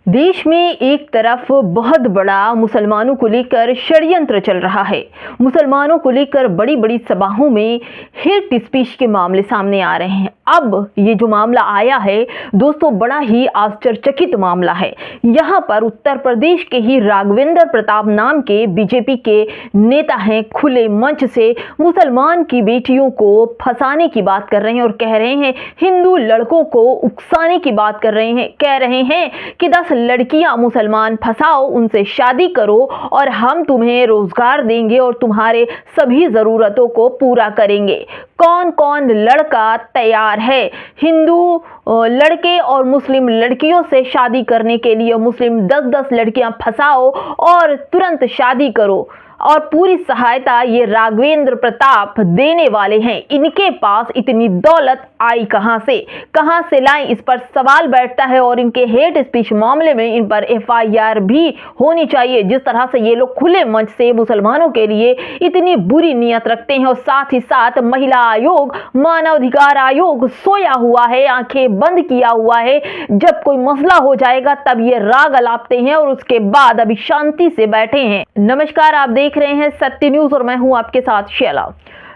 देश में एक तरफ बहुत बड़ा मुसलमानों को लेकर षड्यंत्र चल रहा है। मुसलमानों को लेकर बड़ी बड़ी सभाओं में हेट स्पीच के मामले सामने आ रहे हैं। अब ये जो मामला आया है दोस्तों, बड़ा ही आश्चर्यचकित मामला है। यहाँ पर उत्तर प्रदेश के ही राघवेंद्र प्रताप नाम के बीजेपी के नेता हैं, खुले मंच से मुसलमान की बेटियों को फंसाने की बात कर रहे हैं और कह रहे हैं, हिंदू लड़कों को उकसाने की बात कर रहे हैं। कह रहे हैं कि 10 लड़कियां मुसलमान फंसाओ, उनसे शादी करो और हम तुम्हें रोजगार देंगे और तुम्हारे सभी जरूरतों को पूरा करेंगे। कौन कौन लड़का तैयार है हिंदू लड़के और मुस्लिम लड़कियों से शादी करने के लिए? मुस्लिम 10-10 लड़कियां फंसाओ और तुरंत शादी करो और पूरी सहायता ये राघवेंद्र प्रताप देने वाले हैं। इनके पास इतनी दौलत आई कहां से लाई, इस पर सवाल बैठता है। और इनके हेट स्पीच मामले में इन पर FIR भी होनी चाहिए। जिस तरह से ये लोग खुले मंच से मुसलमानों के लिए इतनी बुरी नीयत रखते हैं और साथ ही साथ महिला आयोग, मानवाधिकार आयोग सोया हुआ है, आंखें बंद किया हुआ है। जब कोई मसला हो जाएगा तब ये राग अलापते हैं और उसके बाद अभी शांति से बैठे हैं। नमस्कार, आप देख रहे हैं सत्य न्यूज और मैं हूं आपके साथ शैला।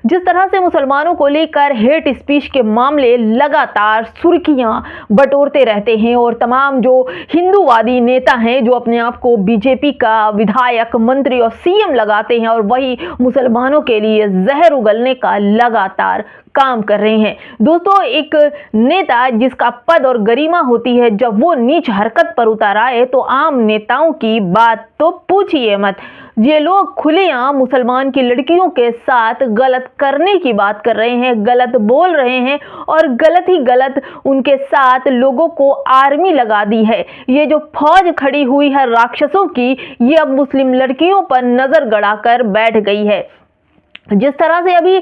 जिस तरह से मुसलमानों को लेकर हेट स्पीच के मामले लगातार सुर्खियां बटोरते रहते हैं और तमाम जो हिंदूवादी नेता हैं जो अपने आप को बीजेपी का विधायक, मंत्री और CM लगाते हैं और वही मुसलमानों के लिए जहर उगलने का लगातार काम कर रहे हैं। दोस्तों, एक नेता जिसका पद और गरिमा होती है, जब वो नीच हरकत पर उतर आए तो आम नेताओं की बात तो पूछिए मत। ये लोग खुलेआम मुसलमान की लड़कियों के साथ गलत करने की बात कर रहे हैं, गलत बोल रहे हैं और गलत ही गलत उनके साथ लोगों को आर्मी लगा दी है। ये जो फौज खड़ी हुई है राक्षसों की, ये अब मुस्लिम लड़कियों पर नजर गड़ाकर बैठ गई है। जिस तरह से अभी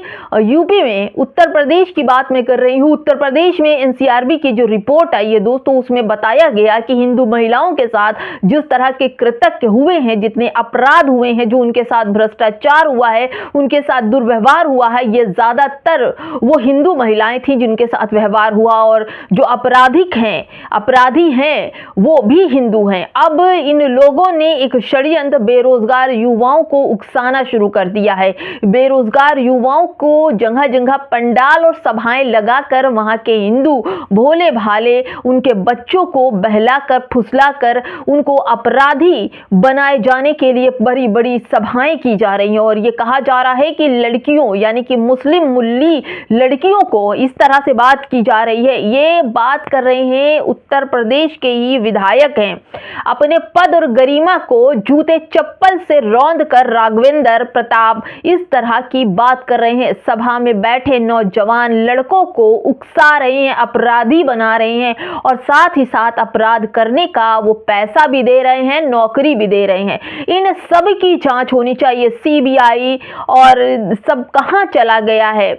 यूपी में, उत्तर प्रदेश की बात मैं कर रही हूँ, उत्तर प्रदेश में NCRB की जो रिपोर्ट आई है दोस्तों, उसमें बताया गया कि हिंदू महिलाओं के साथ जिस तरह के कृत्य हुए हैं, जितने अपराध हुए हैं, जो उनके साथ भ्रष्टाचार हुआ है, उनके साथ दुर्व्यवहार हुआ है, ये ज्यादातर वो हिंदू महिलाएं थी जिनके साथ व्यवहार हुआ और जो अपराधी हैं वो भी हिंदू हैं। अब इन लोगों ने एक षड्यंत्र बेरोजगार युवाओं को उकसाना शुरू कर दिया है। बेरोजगार युवाओं को जगह जगह पंडाल और सभाएं लगाकर वहां के हिंदू भोले भाले उनके बच्चों को बहलाकर फुसलाकर उनको अपराधी बनाए जाने के लिए बड़ी बड़ी सभाएं की जा रही हैं। और ये कहा जा रहा है कि लड़कियों यानी कि मुस्लिम मुल्ली लड़कियों को इस तरह से बात की जा रही है। ये बात कर रहे हैं उत्तर प्रदेश के ही विधायक हैं। अपने पद और गरिमा को जूते चप्पल से रौंद कर राघवेंद्र प्रताप इस तरह की बात कर रहे हैं। सभा में बैठे नौजवान लड़कों को उकसा रहे हैं, अपराधी बना रहे हैं और साथ ही साथ अपराध करने का वो पैसा भी दे रहे हैं, नौकरी भी दे रहे हैं। इन सब की जांच होनी चाहिए। CBI और सब कहां चला गया है?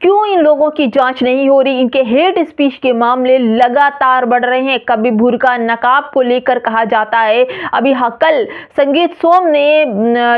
क्यों इन लोगों की जांच नहीं हो रही? इनके हेट स्पीच के मामले लगातार बढ़ रहे हैं। कभी बुर्का नकाब को लेकर कहा जाता है। अभी कल संगीत सोम ने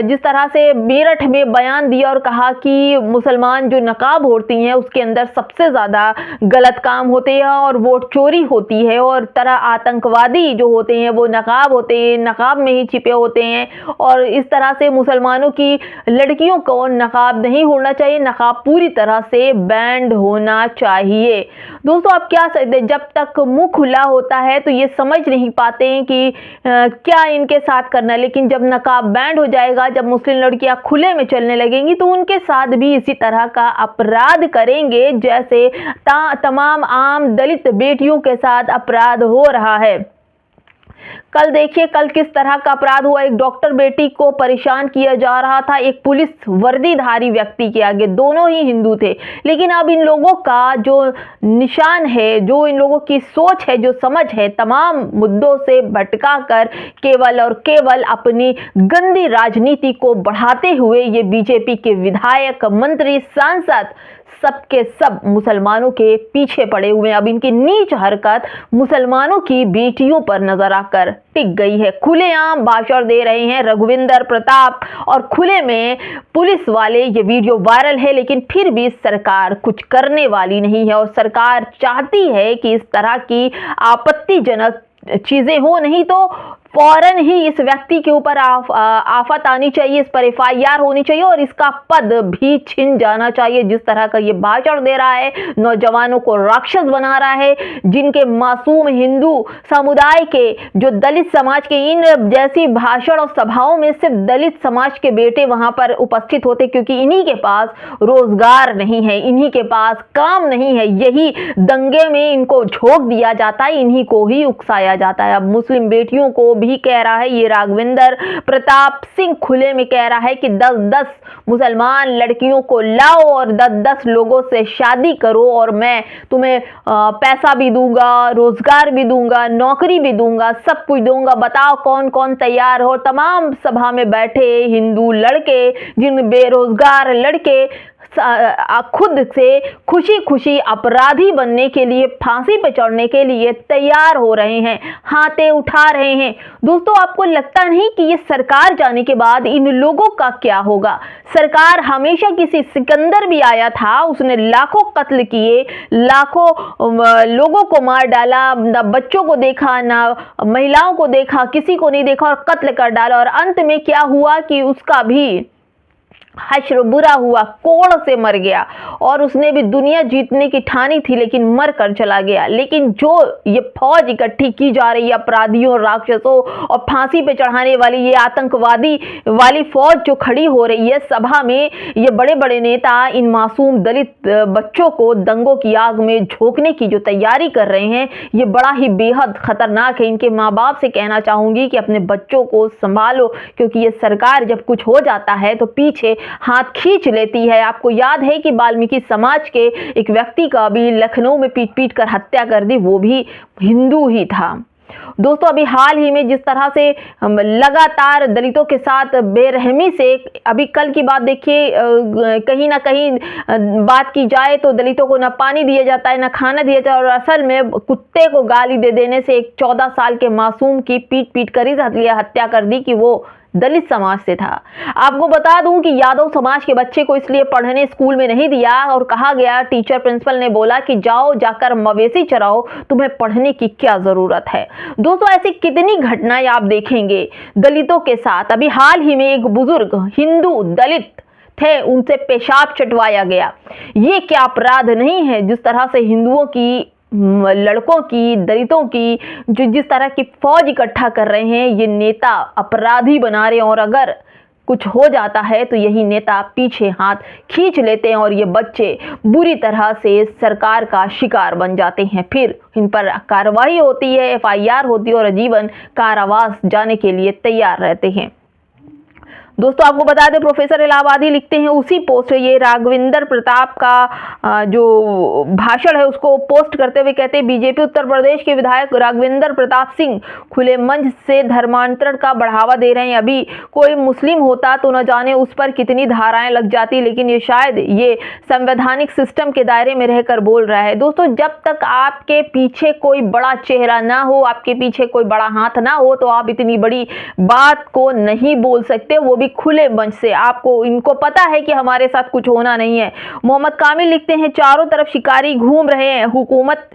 जिस तरह से मेरठ में बयान दिया और कहा कि मुसलमान जो नकाब ओढ़ती हैं उसके अंदर सबसे ज्यादा गलत काम होते हैं और वोट चोरी होती है और तरह आतंकवादी जो होते हैं वो नकाब होते हैं, नकाब में ही छिपे होते हैं। और इस तरह से मुसलमानों की लड़कियों को नकाब नहीं ओढ़ना चाहिए, नकाब पूरी तरह से बैंड होना चाहिए। दोस्तों, आप क्या सकते, जब तक मुंह खुला होता है तो ये समझ नहीं पाते हैं कि क्या इनके साथ करना है। लेकिन जब नकाब बैंड हो जाएगा, जब मुस्लिम लड़कियां खुले में चलने लगेंगी तो उनके साथ भी इसी तरह का अपराध करेंगे जैसे तमाम आम दलित बेटियों के साथ अपराध हो रहा है। कल देखिए, कल किस तरह का अपराध हुआ। एक डॉक्टर बेटी को परेशान किया जा रहा था एक पुलिस वर्दीधारी व्यक्ति के आगे। दोनों ही हिंदू थे। लेकिन अब इन लोगों का जो निशान है, जो इन लोगों की सोच है, जो समझ है, तमाम मुद्दों से भटका कर केवल और केवल अपनी गंदी राजनीति को बढ़ाते हुए ये बीजेपी के विधायक, मंत्री, सांसद सबके सब मुसलमानों के पीछे पड़े हुए हैं। अब इनकी नीच हरकत मुसलमानों की बेटियों पर नजर आकर टिक गई है। खुलेआम भाषण दे रहे हैं रघुविंदर प्रताप और खुले में पुलिस वाले। ये वीडियो वायरल है लेकिन फिर भी सरकार कुछ करने वाली नहीं है और सरकार चाहती है कि इस तरह की आपत्तिजनक चीजें हो, नहीं तो फौरन ही इस व्यक्ति के ऊपर आफत आनी चाहिए, इस पर एफआईआर होनी चाहिए और इसका पद भी छिन जाना चाहिए। जिस तरह का ये भाषण दे रहा है, नौजवानों को राक्षस बना रहा है, जिनके मासूम हिंदू समुदाय के, जो दलित समाज के, इन जैसी भाषण और सभाओं में सिर्फ दलित समाज के बेटे वहां पर उपस्थित होते, क्योंकि इन्हीं के पास रोजगार नहीं है, इन्हीं के पास काम नहीं है। यही दंगे में इनको झोंक दिया जाता है, इन्हीं को ही उकसाया जाता है। अब मुस्लिम बेटियों को भी कह रहा है, ये राघवेंद्र प्रताप सिंह खुले में कह रहा है कि 10-10 मुसलमान लड़कियों को लाओ और 10-10 लोगों से शादी करो और मैं तुम्हें पैसा भी दूंगा, रोजगार भी दूंगा, नौकरी भी दूंगा, सब कुछ दूंगा, बताओ कौन कौन तैयार हो। तमाम सभा में बैठे हिंदू लड़के, जिन बेरोजगार लड़के खुद से खुशी खुशी अपराधी बनने के लिए, फांसी पे चढ़ने के लिए तैयार हो रहे हैं, हाथे उठा रहे हैं। दोस्तों, आपको लगता नहीं कि ये सरकार जाने के बाद इन लोगों का क्या होगा? सरकार हमेशा, किसी सिकंदर भी आया था, उसने लाखों कत्ल किए, लाखों लोगों को मार डाला, ना बच्चों को देखा, ना महिलाओं को देखा, किसी को नहीं देखा और कत्ल कर डाला। और अंत में क्या हुआ कि उसका भी हश्र बुरा हुआ, कोड़ से मर गया और उसने भी दुनिया जीतने की ठानी थी, लेकिन मर कर चला गया। लेकिन जो ये फौज इकट्ठी की जा रही है अपराधियों, राक्षसों और फांसी पे चढ़ाने वाली ये आतंकवादी वाली फौज जो खड़ी हो रही है सभा में, ये बड़े बड़े नेता इन मासूम दलित बच्चों को दंगों की आग में झोंकने की जो तैयारी कर रहे हैं, ये बड़ा ही बेहद खतरनाक है। इनके माँ बाप से कहना चाहूंगी कि अपने बच्चों को संभालो, क्योंकि ये सरकार जब कुछ हो जाता है तो पीछे हाथ खींच लेती है। आपको याद है कि वाल्मीकि समाज के एक व्यक्ति का भी लखनऊ में पीट पीट कर हत्या कर दी, वो भी हिंदू ही था। दोस्तों, अभी हाल ही में जिस तरह से लगातार दलितों के साथ बेरहमी से, अभी कल की बात देखिए, कहीं ना कहीं बात की जाए तो दलितों को न पानी दिया जाता है, न खाना दिया जाता है, और असल में कुत्ते को गाली दे देने से एक 14 साल के मासूम की पीट पीट कर ही हत्या कर दी कि वो दलित समाज से था। आपको बता दूं कि यादव समाज के बच्चे को इसलिए पढ़ने स्कूल में नहीं दिया और कहा गया, टीचर प्रिंसिपल ने बोला कि जाओ जाकर मवेशी चराओ, तुम्हें पढ़ने की क्या जरूरत है। दोस्तों, ऐसी कितनी घटनाएं आप देखेंगे दलितों के साथ। अभी हाल ही में एक बुजुर्ग हिंदू दलित थे, उनसे पेशाब चटवाया गया। ये क्या अपराध नहीं है? जिस तरह से हिंदुओं की, लड़कों की, दलितों की जो जिस तरह की फौज इकट्ठा कर रहे हैं, ये नेता अपराधी बना रहे हैं और अगर कुछ हो जाता है तो यही नेता पीछे हाथ खींच लेते हैं और ये बच्चे बुरी तरह से सरकार का शिकार बन जाते हैं। फिर इन पर कार्रवाई होती है, एफआईआर होती है और आजीवन कारावास जाने के लिए तैयार रहते हैं। दोस्तों, आपको बता दें, प्रोफेसर इलाहाबादी लिखते हैं उसी पोस्ट में, ये राघवेंद्र प्रताप का जो भाषण है उसको पोस्ट करते हुए कहते हैं, बीजेपी उत्तर प्रदेश के विधायक राघवेंद्र प्रताप सिंह खुले मंच से धर्मांतरण का बढ़ावा दे रहे हैं। अभी कोई मुस्लिम होता तो न जाने उस पर कितनी धाराएं लग जाती, लेकिन ये शायद ये संवैधानिक सिस्टम के दायरे में रहकर बोल रहा है। दोस्तों, जब तक आपके पीछे कोई बड़ा चेहरा ना हो, आपके पीछे कोई बड़ा हाथ ना हो, तो आप इतनी बड़ी बात को नहीं बोल सकते, वो भी खुले मंच से। आपको, इनको पता है कि हमारे साथ कुछ होना नहीं है। मोहम्मद कामिल लिखते हैं, चारों तरफ शिकारी घूम रहे हैं, हुकूमत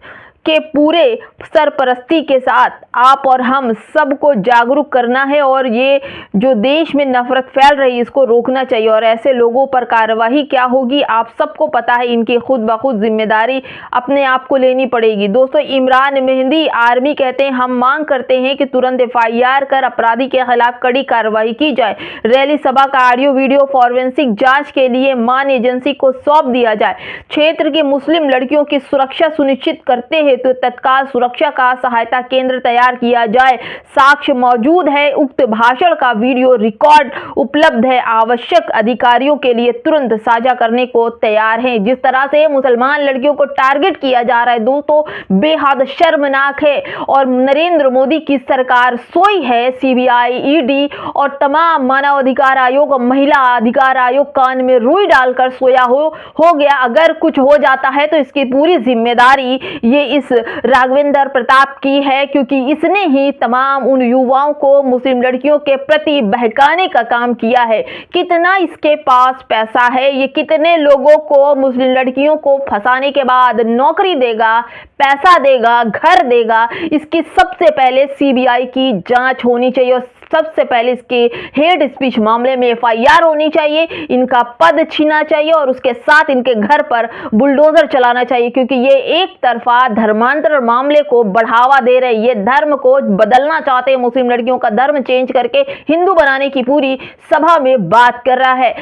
के पूरे सरपरस्ती के साथ आप और हम सबको जागरूक करना है और ये जो देश में नफरत फैल रही है इसको रोकना चाहिए और ऐसे लोगों पर कार्रवाई क्या होगी आप सबको पता है। इनकी खुद ब खुद जिम्मेदारी अपने आप को लेनी पड़ेगी। दोस्तों, इमरान मेहंदी आर्मी कहते हैं, हम मांग करते हैं कि तुरंत एफआईआर कर अपराधी के खिलाफ कड़ी कार्रवाई की जाए। रैली सभा का ऑडियो वीडियो फॉरेंसिक जांच के लिए मान एजेंसी को सौंप दिया जाए। क्षेत्र की मुस्लिम लड़कियों की सुरक्षा सुनिश्चित करते हैं तो तत्काल सुरक्षा का सहायता केंद्र तैयार किया जाए। साक्ष्य मौजूद है, उक्त भाषण का वीडियो रिकॉर्ड उपलब्ध है, आवश्यक अधिकारियों के लिए तुरंत साझा करने को तैयार हैं। जिस तरह से मुसलमान लड़कियों को टारगेट किया जा रहा है दोस्तों, बेहद शर्मनाक है और नरेंद्र मोदी की सरकार सोई है। सीबीआई, ईडी और तमाम मानव अधिकार आयोग और महिला अधिकार आयोग कान में रुई डालकर सोया हो गया। अगर कुछ हो जाता है तो इसकी पूरी जिम्मेदारी ये इस राघवेंद्र प्रताप की है, क्योंकि इसने ही तमाम उन युवाओं को मुस्लिम लड़कियों के प्रति बहकाने का काम किया है। कितना इसके पास पैसा है, ये कितने लोगों को मुस्लिम लड़कियों को फंसाने के बाद नौकरी देगा, पैसा देगा, घर देगा, इसकी सबसे पहले सीबीआई की जांच होनी चाहिए और सबसे पहले इसके हेट स्पीच मामले में एफआईआर होनी चाहिए, इनका पद छीना चाहिए और उसके साथ इनके घर पर बुलडोजर चलाना चाहिए, क्योंकि ये एक तरफा धर्मांतर मामले को बढ़ावा दे रहे हैं। ये धर्म को बदलना चाहते हैं, मुस्लिम लड़कियों का धर्म चेंज करके हिंदू बनाने की पूरी सभा में बात कर रहा है।